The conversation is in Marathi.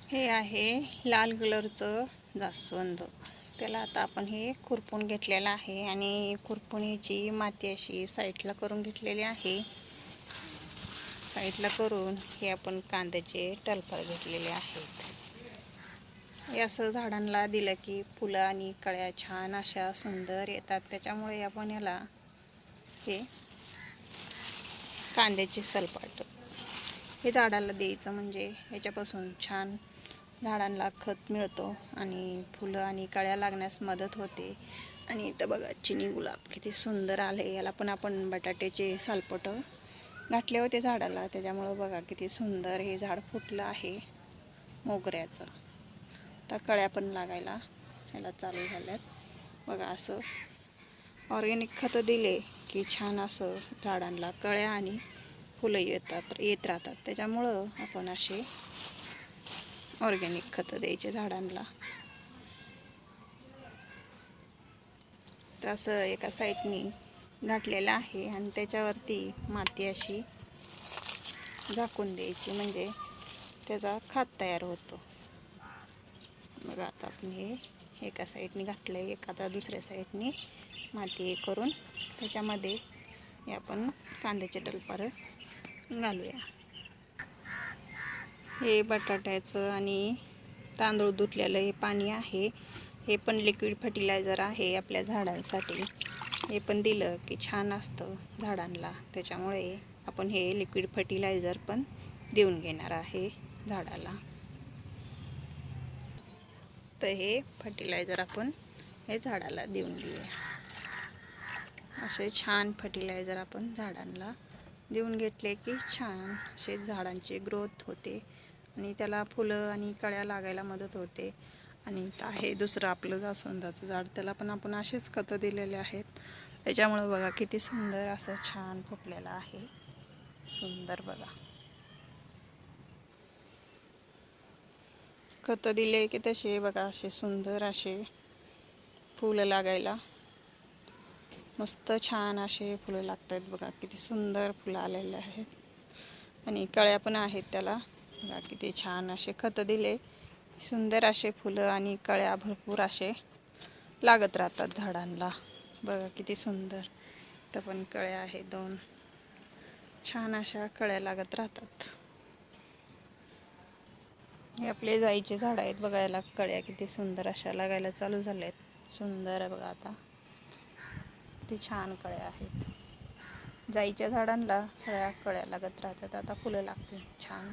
हे आहे लाल कलरचं जास्वंद. त्याला आता आपण हे खुरपून घेतलेलं आहे आणि खुरपून ह्याची माती अशी साईडला करून घेतलेली आहे. साईडला करून हे आपण कांद्याचे टलपर घेतलेले आहेत. हे असं झाडांना दिलं की फुलं आणि कळ्या छान अशा सुंदर येतात. त्याच्यामुळे आपण याला हे कांद्याचे सलपाट हे झाडाला द्यायचं, म्हणजे ह्याच्यापासून छान झाडांना खत मिळतो आणि फुलं आणि कळ्या लागण्यास मदत होते. आणि इथं बघा चिनी गुलाब किती सुंदर आले. याला पण आपण बटाट्याचे सालपट घातले होते झाडाला, त्याच्यामुळं बघा किती सुंदर हे झाड फुटलं आहे मोगऱ्याचं. आता कळ्या पण लागायला ह्याला चालू झाल्यात. बघा असं ऑर्गॅनिक खतं दिले की छान असं झाडांना कळ्या आणि फुलं येत राहतात. त्याच्यामुळं आपण असे ऑर्गॅनिक खतं द्यायचे झाडांना. तर असं एका साईडनी घातलेलं आहे आणि त्याच्यावरती माती अशी झाकून द्यायची, म्हणजे त्याचा खत तयार होतो. बघा आता आपण हे एका साईडनी घातलं आहे, आता दुसऱ्या साईडनी माती करून त्याच्यामध्ये हे आपण कांद्याचे टलपार घालूया. हे बटाट्याचं आणि तांदूळ धुतलेलं हे पाणी आहे. हे पण लिक्विड फर्टिलायझर आहे आपल्या झाडांसाठी. हे पण दिलं की छान असतं झाडांना. त्याच्यामुळे आपण हे लिक्विड फर्टिलायझर पण देऊन घेणार आहे झाडाला. तर हे फर्टिलायझर आपण हे झाडाला देऊन घेऊया. असे छान फर्टिलायझर आपण झाडांना देऊन घेतले की छान असे झाडांची ग्रोथ होते आणि त्याला फुलं आणि कळ्या लागायला मदत होते. आणि आहे दुसरं आपलं जास्वंदाचं झाड, त्याला पण आपण असेच खतं दिलेले आहेत. त्याच्यामुळं बघा किती सुंदर असं छान फुटलेलं आहे. सुंदर बघा, खतं दिले की तसे बघा असे सुंदर असे फुलं लागायला मस्त छान असे फुलं लागत आहेत. बघा किती सुंदर फुलं आलेले आहेत आणि कळ्या पण आहेत त्याला. बघा किती छान असे खतं दिले, सुंदर असे फुलं आणि कळ्या भरपूर असे लागत राहतात झाडांना. बघा किती सुंदर. इथं पण कळ्या आहेत, 2 छान अशा कळ्या लागत राहतात. हे आपले जाईचे झाड आहेत. बघा याला कळ्या किती सुंदर अशा लागायला चालू झाल्या आहेत. सुंदर आहे बघा, आता किती छान कळ्या आहेत. जाईच्या झाडांना सगळ्या कळ्या लागत राहतात. आता फुलं लागतील छान.